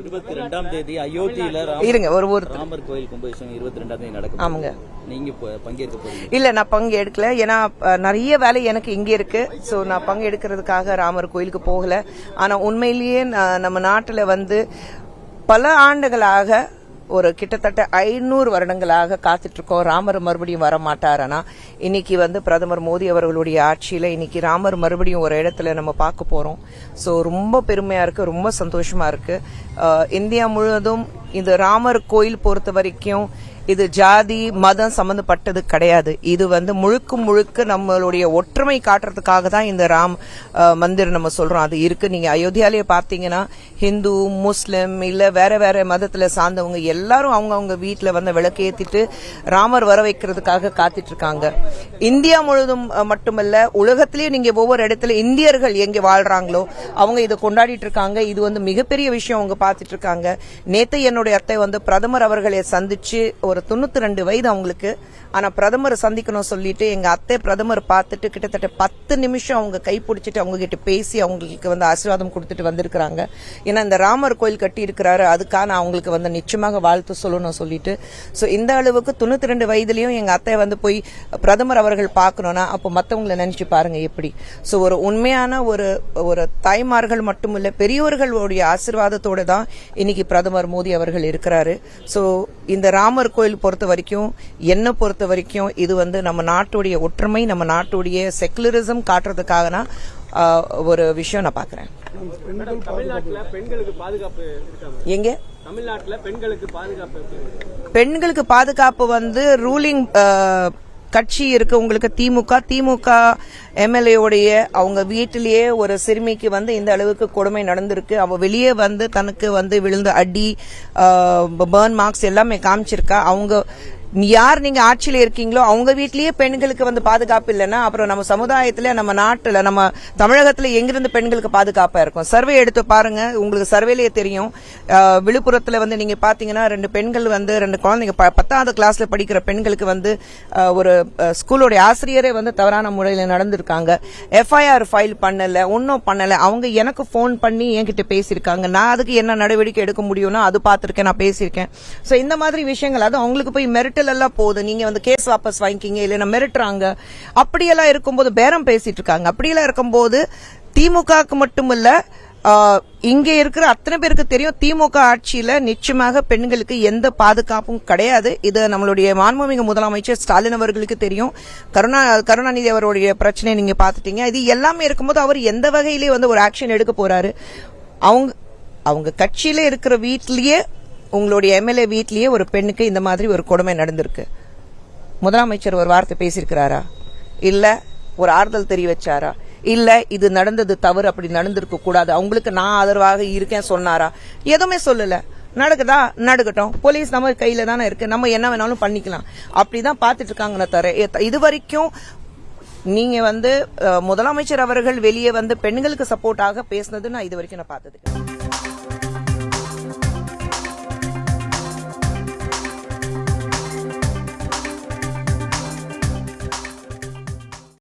22ஆம் தேதி அயோத்தியில இருங்க ராமர் கோயில் கும்பாபிஷேகம் 22ஆம் தேதி நடக்கும். ஆமாங்க. நீங்க பங்கேற்க போறீங்க? இல்ல, நான் பங்கு எடுக்கல. ஏன்னா நிறைய வேலை எனக்கு இங்க இருக்கு. சோ நான் பங்கு எடுக்கிறதுக்காக ராமர் கோயிலுக்கு போகல. ஆனா உண்மையிலேயே நம்ம நாட்டுல பல ஆண்டுகளாக ஒரு கிட்டத்தட்ட 500 வருடங்களாக காத்துட்டு இருக்கோம் ராமர் மறுபடியும் வர மாட்டாரனா. இன்னைக்கு பிரதமர் மோடி அவர்களுடைய ஆட்சியில இன்னைக்கு ராமர் மறுபடியும் ஒரு இடத்துல நம்ம பார்க்க போறோம். சோ ரொம்ப பெருமையா இருக்கு, ரொம்ப சந்தோஷமா இருக்கு. இந்தியா முழுவதும் இந்த ராமர் கோயில் பொறுத்த வரைக்கும் இது ஜாதி மதம் சம்பந்தப்பட்டது கிடையாது. இது முழுக்க முழுக்க நம்மளுடைய ஒற்றுமை காட்டுறதுக்காக தான் இந்த ராம் மந்திர் நம்ம சொல்றோம். அது இருக்கு. நீங்க அயோத்தியாலேயே பாத்தீங்கன்னா ஹிந்து முஸ்லிம் இல்ல வேற வேற மதத்துல சார்ந்தவங்க எல்லாரும் அவங்க வீட்டுல விளக்கு ஏத்திட்டு ராமர் வர வைக்கிறதுக்காக காத்துட்டு இருக்காங்க. இந்தியா முழுவதும் மட்டுமல்ல, உலகத்திலேயே நீங்க ஒவ்வொரு இடத்துல இந்தியர்கள் எங்க வாழ்றாங்களோ அவங்க இதை கொண்டாடிட்டு இருக்காங்க. இது மிகப்பெரிய விஷயம் அவங்க பாத்துட்டு இருக்காங்க. நேத்து என்னுடைய அத்தை பிரதமர் அவர்களை சந்திச்சு ஒரு 92 வயது அவங்களுக்கு. ஆனா பிரதமர் சந்திக்கணும் சொல்லிட்டு எங்க அத்தை பிரதமர் பார்த்துட்டு கிட்டத்தட்ட 10 நிமிஷம் அவங்க கை பிடிச்சிட்டு அவங்க கிட்ட பேசி அவங்களுக்கு ஆசீர்வாதம் கொடுத்துட்டு வந்திருக்காங்க. ஏன்னா இந்த ராமர் கோயில் கட்டி இருக்கிறாரு, அதுக்கான அவங்களுக்கு நிச்சயமாக வாழ்த்து சொல்லணும் சொல்லிட்டு. சோ இந்த அளவுக்கு 92 வயதுலயும் எங்க அத்தை போய் பிரதமர் அவர்கள் பார்க்கணும்னா அப்போ மத்தவங்களை நினைச்சு பாருங்க எப்படி. சோ ஒரு உண்மையான ஒரு தாய்மார்கள் மட்டுமில்ல, பெரியவர்களுடைய ஆசீர்வாதத்தோட தான் இன்னைக்கு பிரதமர் மோடி அவர்கள் இருக்கிறாரு. சோ இந்த ராமர் கோயில் பொறுத்த வரைக்கும் என்ன பொறுத்த வரைக்கும் இது நம்ம நாட்டுடைய ஒற்றுமை, நம்ம நாட்டுடைய செக்குலரிசம் காட்டுறதுக்காக ஒரு விஷயம் நான் பாக்குறேன். எங்க தமிழ்நாட்டுல பெண்களுக்கு பாதுகாப்பு ரூலிங் கட்சி இருக்கு உங்களுக்கு, திமுக எம்எல்ஏ அவங்க வீட்டிலேயே ஒரு சிறுமிக்கு இந்த அளவுக்கு கொடுமை நடந்திருக்கு. அவ வெளியே தனக்கு விழுந்த அடி பர்ன் மார்க்ஸ் எல்லாமே காமிச்சிருக்கா. அவங்க யார் நீங்க ஆட்சியில இருக்கீங்களோ அவங்க வீட்லயே பெண்களுக்கு பாதுகாப்பு இல்லைன்னா அப்புறம் நம்ம சமுதாயத்துல நம்ம நாட்டுல நம்ம தமிழகத்துல எங்கிருந்து பெண்களுக்கு பாதுகாப்பா இருக்கும்? சர்வே எடுத்து பாருங்க, உங்களுக்கு சர்வேலயே தெரியும். விழுப்புரத்துல நீங்க பாத்தீங்கன்னா 2 பெண்கள் 2 குழந்தைங்க 10வது கிளாஸ்ல படிக்கிற பெண்களுக்கு ஒரு ஸ்கூலோட ஆசிரியரே தவறான முறையில நடந்திருக்காங்க. எஃப்ஐஆர் ஃபைல் பண்ணல, ஒன்னும் பண்ணல. அவங்க எனக்கு போன் பண்ணி என்கிட்ட பேசியிருக்காங்க. நான் அதுக்கு என்ன நடவடிக்கை எடுக்க முடியும்னா அது பாத்திருக்கேன், நான் பேசியிருக்கேன். சோ இந்த மாதிரி விஷயங்கள் அது அவங்களுக்கு போய் மெரிட்டல் எல்லாம் போகுது. நீங்க கேஸ் வாபஸ் வாங்கிக்கிங்க இல்லைன்னா மிரட்டுறாங்க. அப்படியெல்லாம் இருக்கும்போது பேரம் பேசிட்டு இருக்காங்க. அப்படியெல்லாம் இருக்கும்போது திமுகவுக்கு மட்டுமல்ல, இங்க இருக்கிற அத்தனை பேருக்கு தெரியும் திமுக ஆட்சியில நிச்சயமாக பெண்களுக்கு எந்த பாதுகாப்பும் கிடையாது. இது நம்மளுடைய மாண்புமிகு முதலமைச்சர் ஸ்டாலின் அவர்களுக்கு தெரியும். கருணாநிதி அவருடைய பிரச்சனை நீங்க பாத்துட்டீங்க. இது எல்லாமே இருக்கும்போது அவர் எந்த வகையிலே ஒரு ஆக்ஷன் எடுக்க போறாரு? அவங்க கட்சியில இருக்கிற வீட்லயே, உங்களுடைய எம்எல்ஏ வீட்லயே ஒரு பெண்ணுக்கு இந்த மாதிரி ஒரு கொடுமை நடந்திருக்கு. முதலமைச்சர் ஒரு வார்த்தை பேசியிருக்கிறாரா? இல்ல ஒரு ஆறுதல் தெரிவிச்சாரா? இல்ல இது நடந்தது தவறு, அப்படி நடந்திருக்க கூடாது, அவங்களுக்கு நான் ஆதரவாக இருக்கேன் சொன்னாரா? எதுவுமே சொல்லல. நடக்குதா நடக்கட்டும், போலீஸ் நம்ம கையில தானே இருக்கு, நம்ம என்ன வேணாலும் பண்ணிக்கலாம், அப்படிதான் பாத்துட்டு இருக்காங்க. தர இது வரைக்கும் நீங்க முதலமைச்சர் அவர்கள் வெளியே பெண்களுக்கு சப்போர்ட்டாக பேசினது நான் இது வரைக்கும் நான் பார்த்தது.